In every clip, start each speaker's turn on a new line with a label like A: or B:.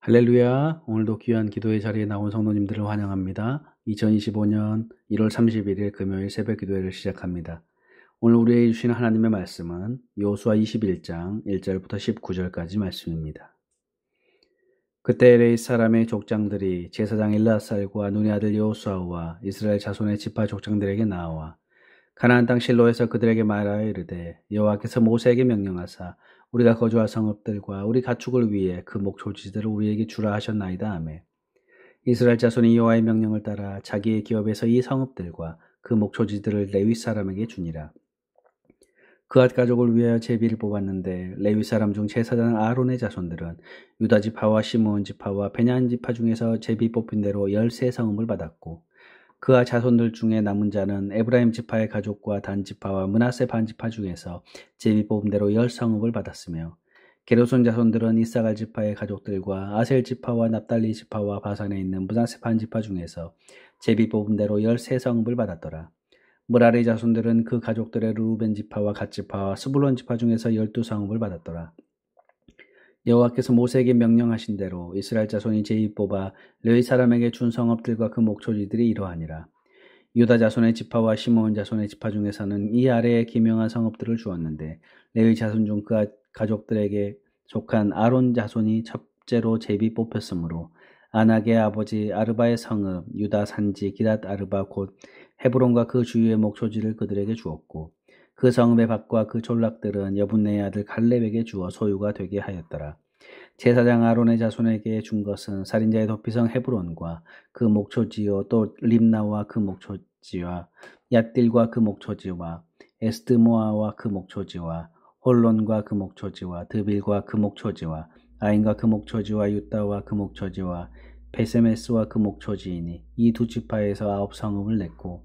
A: 할렐루야. 오늘도 귀한 기도의 자리에 나온 성도님들을 환영합니다. 2025년 1월 31일 금요일 새벽 기도회를 시작합니다. 오늘 우리에게 주신 하나님의 말씀은 여호수아 21장 1절부터 19절까지 말씀입니다. 그때 레위 사람의 족장들이 제사장 엘르아살과 눈의 아들 여호수아와 이스라엘 자손의 지파 족장들에게 나와 가나안 땅 실로에서 그들에게 말하여 이르되 여호와께서 모세에게 명령하사 우리가 거주할 성읍들과 우리 가축을 위해 그 목초지들을 우리에게 주라 하셨나이다 하며 이스라엘 자손이 여호와의 명령을 따라 자기의 기업에서 이 성읍들과 그 목초지들을 레위 사람에게 주니라. 그앗 가족을 위하여 제비를 뽑았는데 레위 사람 중 제사장 아론의 자손들은 유다 지파와 시므온 지파와 베냐민 지파 중에서 제비 뽑힌 대로 13성읍을 받았고 그와 자손들 중에 남은 자는 에브라임 지파의 가족과 단 지파와 므낫세 반 지파 중에서 제비 뽑은 대로 10성읍을 받았으며 게르손 자손들은 이사갈 지파의 가족들과 아셀 지파와 납달리 지파와 바산에 있는 므낫세 반 지파 중에서 제비 뽑은 대로 13성읍을 받았더라. 므라리 자손들은 그 가족들의 르우벤 지파와 갓 지파와 스불론 지파 중에서 12성읍을 받았더라. 여호와께서 모세에게 명령하신 대로 이스라엘 자손이 제비 뽑아 레위 사람에게 준 성읍들과 그 목초지들이 이러하니라. 유다 자손의 지파와 시므온 자손의 지파 중에서는 이 아래에 기명한 성읍들을 주었는데 레위 자손 중 그 가족들에게 속한 아론 자손이 첫째로 제비 뽑혔으므로 아낙의 아버지 아르바의 성읍 유다 산지 기랏 아르바 곧 헤브론과 그 주위의 목초지를 그들에게 주었고 그 성읍의 밭과 그 졸락들은 여분네의 아들 갈렙에게 주어 소유가 되게 하였더라. 제사장 아론의 자손에게 준 것은 살인자의 도피성 헤브론과 그 목초지요 또 림나와 그 목초지와 얏딜과 그 목초지와 에스드모아와 그 목초지와 홀론과 그 목초지와 드빌과 그 목초지와 아인과 그 목초지와 유다와 그 목초지와 베세메스와 그 목초지이니 이 두 지파에서 9성읍을 냈고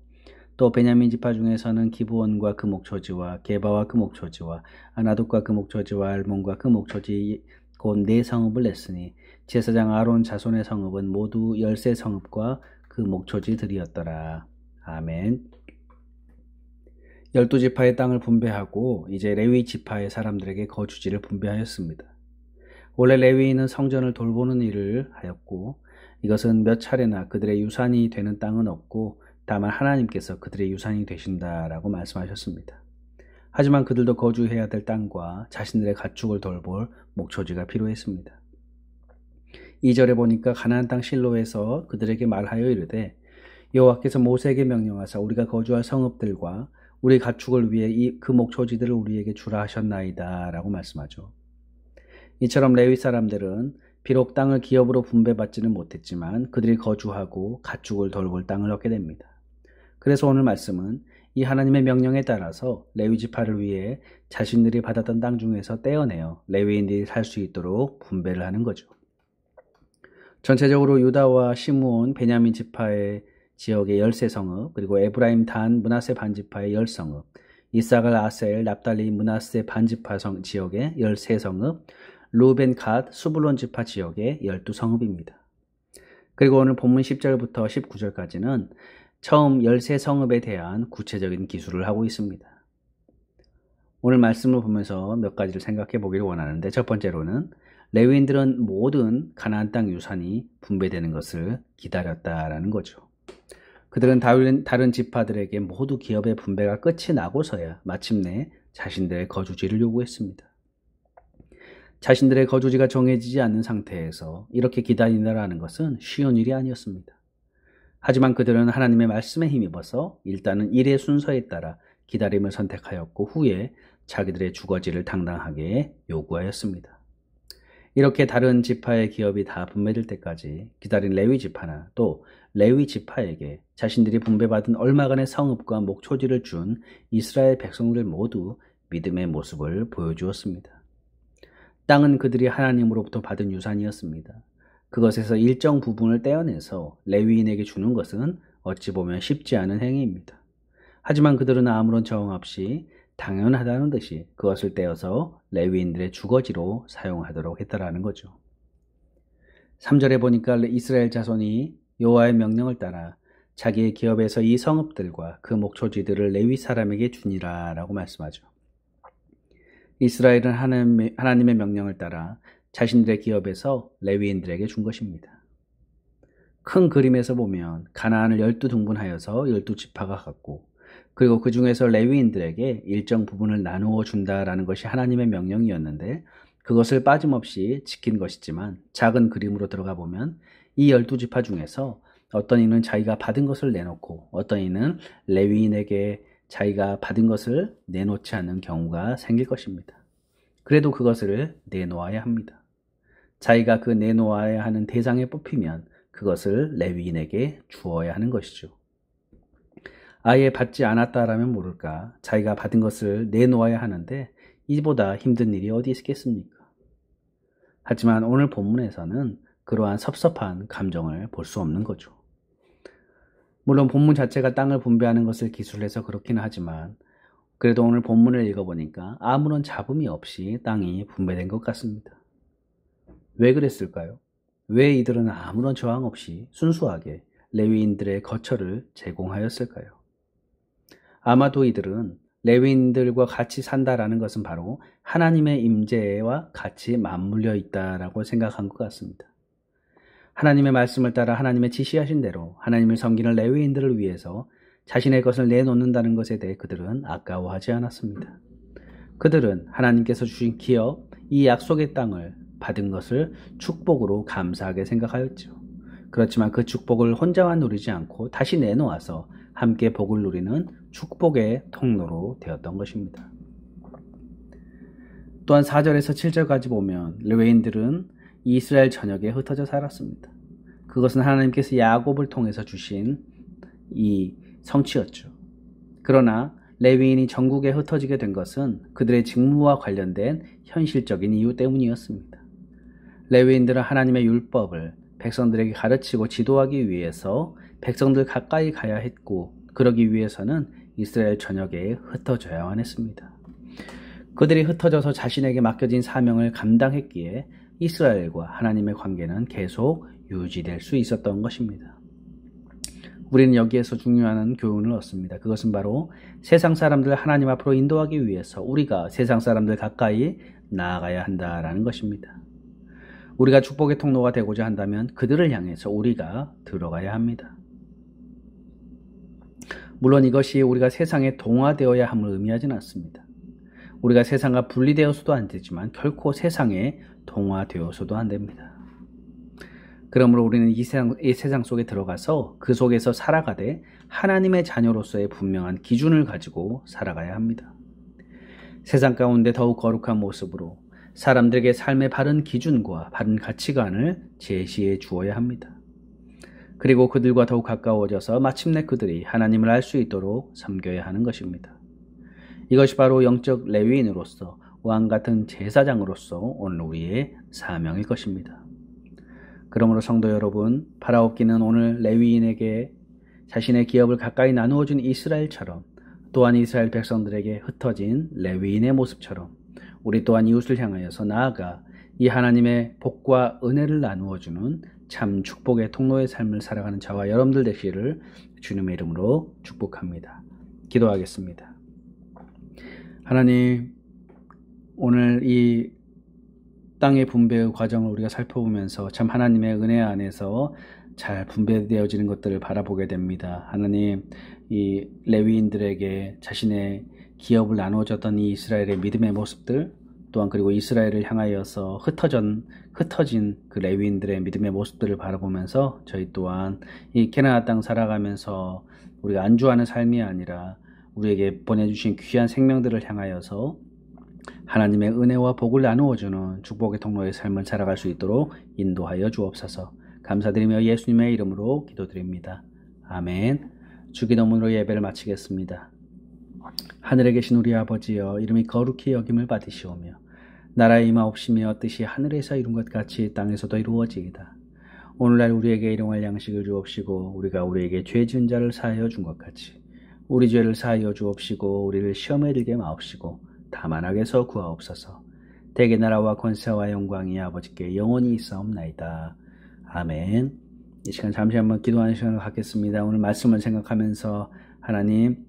A: 또 베냐민 지파 중에서는 기브온과 그 목초지와 게바와 그 목초지와 아나돗과 그 목초지와 알몬과 그 목초지 곧 4성읍을 냈으니 제사장 아론 자손의 성읍은 모두 13성읍과 그 목초지들이었더라. 아멘. 12지파의 땅을 분배하고 이제 레위 지파의 사람들에게 거주지를 분배하였습니다. 원래 레위인은 성전을 돌보는 일을 하였고 이것은 몇 차례나 그들의 유산이 되는 땅은 없고 다만 하나님께서 그들의 유산이 되신다라고 말씀하셨습니다. 하지만 그들도 거주해야 될 땅과 자신들의 가축을 돌볼 목초지가 필요했습니다. 2절에 보니까 가나안 땅 실로에서 그들에게 말하여 이르되 여호와께서 모세에게 명령하사 우리가 거주할 성읍들과 우리 가축을 위해 그 목초지들을 우리에게 주라 하셨나이다 라고 말씀하죠. 이처럼 레위 사람들은 비록 땅을 기업으로 분배받지는 못했지만 그들이 거주하고 가축을 돌볼 땅을 얻게 됩니다. 그래서 오늘 말씀은 이 하나님의 명령에 따라서 레위 지파를 위해 자신들이 받았던 땅 중에서 떼어내어 레위인들이 살 수 있도록 분배를 하는 거죠. 전체적으로 유다와 시므온, 베냐민 지파의 지역의 13성읍, 그리고 에브라임, 단, 므낫세 반지파의 10성읍, 이사갈, 아셀, 납달리, 므낫세 반지파 지역의 13성읍, 루벤, 갓, 수불론 지파 지역의 12성읍입니다. 그리고 오늘 본문 10절부터 19절까지는 처음 13성읍에 대한 구체적인 기술을 하고 있습니다. 오늘 말씀을 보면서 몇 가지를 생각해 보기를 원하는데 첫 번째로는 레위인들은 모든 가나안 땅 유산이 분배되는 것을 기다렸다라는 거죠. 그들은 다른 지파들에게 모두 기업의 분배가 끝이 나고서야 마침내 자신들의 거주지를 요구했습니다. 자신들의 거주지가 정해지지 않는 상태에서 이렇게 기다린다라는 것은 쉬운 일이 아니었습니다. 하지만 그들은 하나님의 말씀에 힘입어서 일단은 일의 순서에 따라 기다림을 선택하였고 후에 자기들의 주거지를 당당하게 요구하였습니다. 이렇게 다른 지파의 기업이 다 분배될 때까지 기다린 레위 지파나 또 레위 지파에게 자신들이 분배받은 얼마간의 성읍과 목초지를 준 이스라엘 백성들 모두 믿음의 모습을 보여주었습니다. 땅은 그들이 하나님으로부터 받은 유산이었습니다. 그것에서 일정 부분을 떼어내서 레위인에게 주는 것은 어찌 보면 쉽지 않은 행위입니다. 하지만 그들은 아무런 저항 없이 당연하다는 듯이 그것을 떼어서 레위인들의 주거지로 사용하도록 했다라는 거죠. 3절에 보니까 이스라엘 자손이 여호와의 명령을 따라 자기의 기업에서 이 성읍들과 그 목초지들을 레위 사람에게 주니라 라고 말씀하죠. 이스라엘은 하나님의 명령을 따라 자신들의 기업에서 레위인들에게 준 것입니다. 큰 그림에서 보면 가나안을 12등분하여서 12지파가 갖고 그리고 그 중에서 레위인들에게 일정 부분을 나누어 준다라는 것이 하나님의 명령이었는데 그것을 빠짐없이 지킨 것이지만 작은 그림으로 들어가 보면 이 12지파 중에서 어떤 이는 자기가 받은 것을 내놓고 어떤 이는 레위인에게 자기가 받은 것을 내놓지 않는 경우가 생길 것입니다. 그래도 그것을 내놓아야 합니다. 자기가 그 내놓아야 하는 대상에 뽑히면 그것을 레위인에게 주어야 하는 것이죠. 아예 받지 않았다라면 모를까 자기가 받은 것을 내놓아야 하는데 이보다 힘든 일이 어디 있겠습니까? 하지만 오늘 본문에서는 그러한 섭섭한 감정을 볼 수 없는 거죠. 물론 본문 자체가 땅을 분배하는 것을 기술해서 그렇긴 하지만 그래도 오늘 본문을 읽어보니까 아무런 잡음이 없이 땅이 분배된 것 같습니다. 왜 그랬을까요? 왜 이들은 아무런 저항 없이 순수하게 레위인들의 거처를 제공하였을까요? 아마도 이들은 레위인들과 같이 산다라는 것은 바로 하나님의 임재와 같이 맞물려 있다라고 생각한 것 같습니다. 하나님의 말씀을 따라 하나님의 지시하신 대로 하나님을 섬기는 레위인들을 위해서 자신의 것을 내놓는다는 것에 대해 그들은 아까워하지 않았습니다. 그들은 하나님께서 주신 기업, 이 약속의 땅을 받은 것을 축복으로 감사하게 생각하였죠. 그렇지만 그 축복을 혼자만 누리지 않고 다시 내놓아서 함께 복을 누리는 축복의 통로로 되었던 것입니다. 또한 4절에서 7절까지 보면 레위인들은 이스라엘 전역에 흩어져 살았습니다. 그것은 하나님께서 야곱을 통해서 주신 이 성취였죠. 그러나 레위인이 전국에 흩어지게 된 것은 그들의 직무와 관련된 현실적인 이유 때문이었습니다. 레위인들은 하나님의 율법을 백성들에게 가르치고 지도하기 위해서 백성들 가까이 가야 했고 그러기 위해서는 이스라엘 전역에 흩어져야만 했습니다. 그들이 흩어져서 자신에게 맡겨진 사명을 감당했기에 이스라엘과 하나님의 관계는 계속 유지될 수 있었던 것입니다. 우리는 여기에서 중요한 교훈을 얻습니다. 그것은 바로 세상 사람들을 하나님 앞으로 인도하기 위해서 우리가 세상 사람들 가까이 나아가야 한다라는 것입니다. 우리가 축복의 통로가 되고자 한다면 그들을 향해서 우리가 들어가야 합니다. 물론 이것이 우리가 세상에 동화되어야 함을 의미하지는 않습니다. 우리가 세상과 분리되어서도 안 되지만 결코 세상에 동화되어서도 안 됩니다. 그러므로 우리는 이 세상 속에 들어가서 그 속에서 살아가되 하나님의 자녀로서의 분명한 기준을 가지고 살아가야 합니다. 세상 가운데 더욱 거룩한 모습으로 사람들에게 삶의 바른 기준과 바른 가치관을 제시해 주어야 합니다. 그리고 그들과 더욱 가까워져서 마침내 그들이 하나님을 알 수 있도록 섬겨야 하는 것입니다. 이것이 바로 영적 레위인으로서 왕같은 제사장으로서 오늘 우리의 사명일 것입니다. 그러므로 성도 여러분, 바라옵기는 오늘 레위인에게 자신의 기업을 가까이 나누어준 이스라엘처럼 또한 이스라엘 백성들에게 흩어진 레위인의 모습처럼 우리 또한 이웃을 향하여서 나아가 이 하나님의 복과 은혜를 나누어주는 참 축복의 통로의 삶을 살아가는 저와 여러분들 되시기를 주님의 이름으로 축복합니다. 기도하겠습니다. 하나님, 오늘 이 땅의 분배의 과정을 우리가 살펴보면서 참 하나님의 은혜 안에서 잘 분배되어지는 것들을 바라보게 됩니다. 하나님, 이 레위인들에게 자신의 기업을 나누어줬던 이 이스라엘의 믿음의 모습들, 또한 그리고 이스라엘을 향하여서 흩어진 그 레위인들의 믿음의 모습들을 바라보면서 저희 또한 이 캐나다 땅 살아가면서 우리가 안주하는 삶이 아니라 우리에게 보내주신 귀한 생명들을 향하여서 하나님의 은혜와 복을 나누어주는 축복의 통로의 삶을 살아갈 수 있도록 인도하여 주옵소서. 감사드리며 예수님의 이름으로 기도드립니다. 아멘. 주기도문으로 예배를 마치겠습니다. 하늘에 계신 우리 아버지여, 이름이 거룩히 여김을 받으시오며 나라의 임하옵시며 뜻이 하늘에서 이룬 것 같이 땅에서도 이루어지이다. 오늘날 우리에게 일용할 양식을 주옵시고 우리가 우리에게 죄 지은 자를 사하여 준 것 같이 우리 죄를 사하여 주옵시고 우리를 시험에 들게 마옵시고 다만 악에서 구하옵소서. 대개 나라와 권세와 영광이 아버지께 영원히 있사옵나이다. 아멘. 이 시간 잠시 한번 기도하는 시간을 갖겠습니다. 오늘 말씀을 생각하면서 하나님,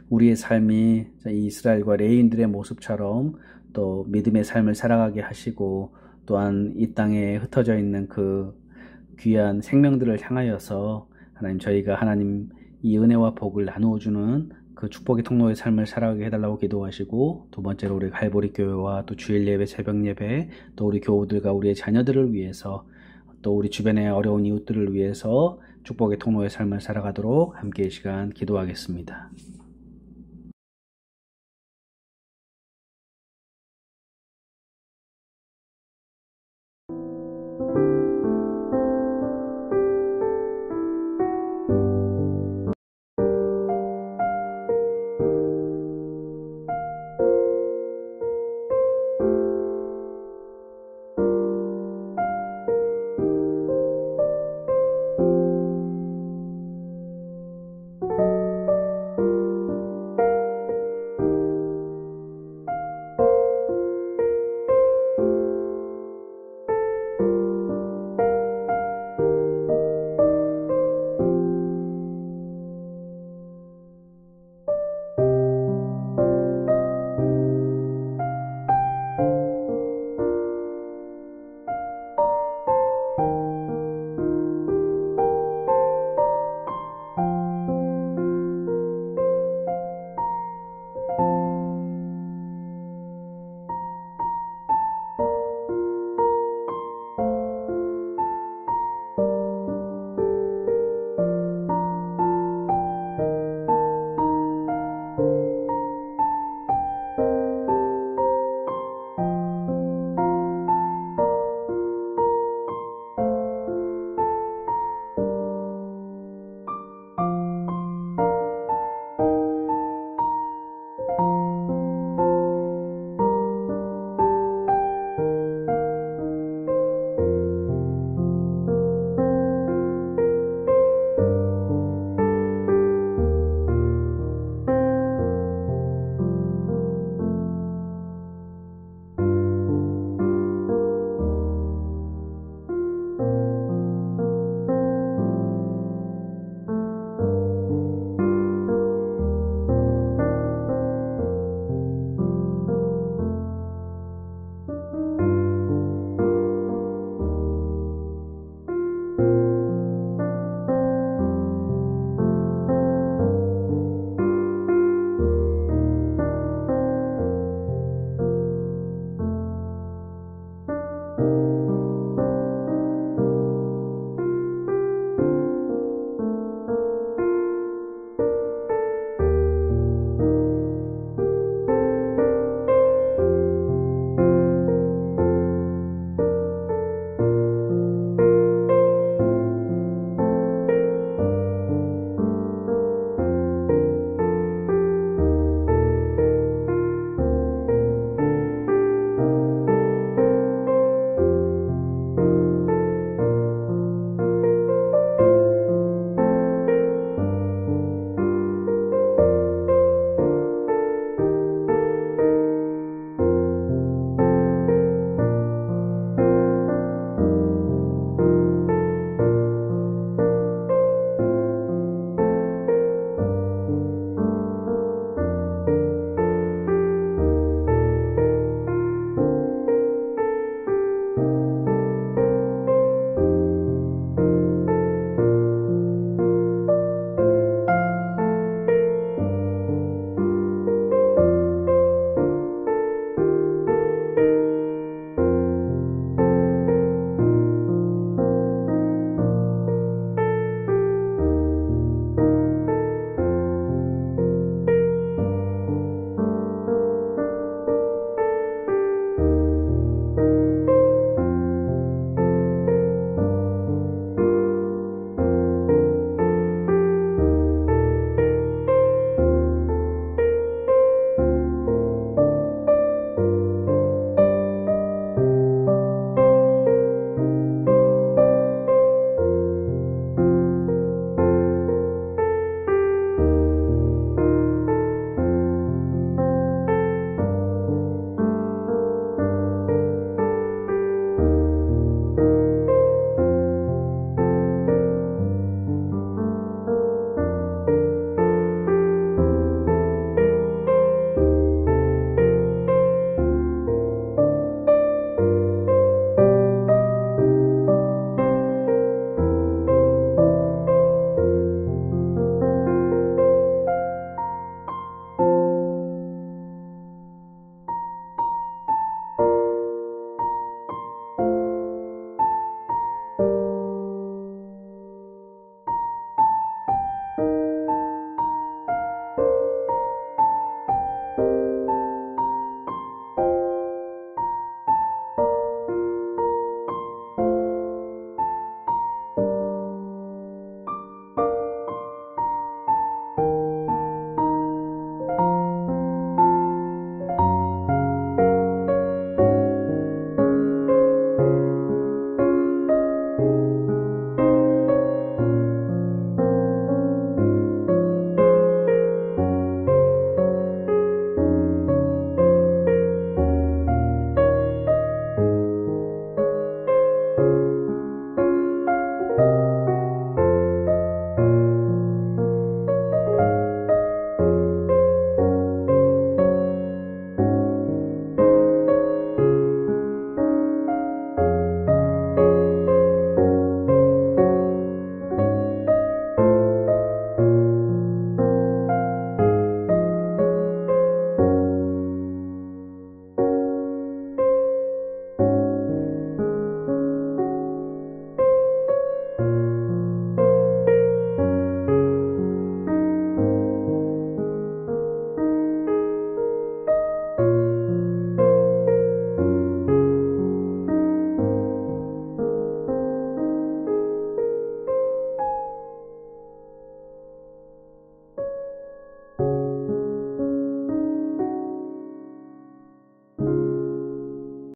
A: 우리의 삶이 이스라엘과 레위인들의 모습처럼 또 믿음의 삶을 살아가게 하시고 또한 이 땅에 흩어져 있는 그 귀한 생명들을 향하여서 하나님 저희가 하나님 이 은혜와 복을 나누어 주는 그 축복의 통로의 삶을 살아가게 해달라고 기도하시고, 두 번째로 우리 갈보리 교회와 또 주일 예배, 새벽 예배, 또 우리 교우들과 우리의 자녀들을 위해서, 또 우리 주변의 어려운 이웃들을 위해서 축복의 통로의 삶을 살아가도록 함께 이 시간 기도하겠습니다.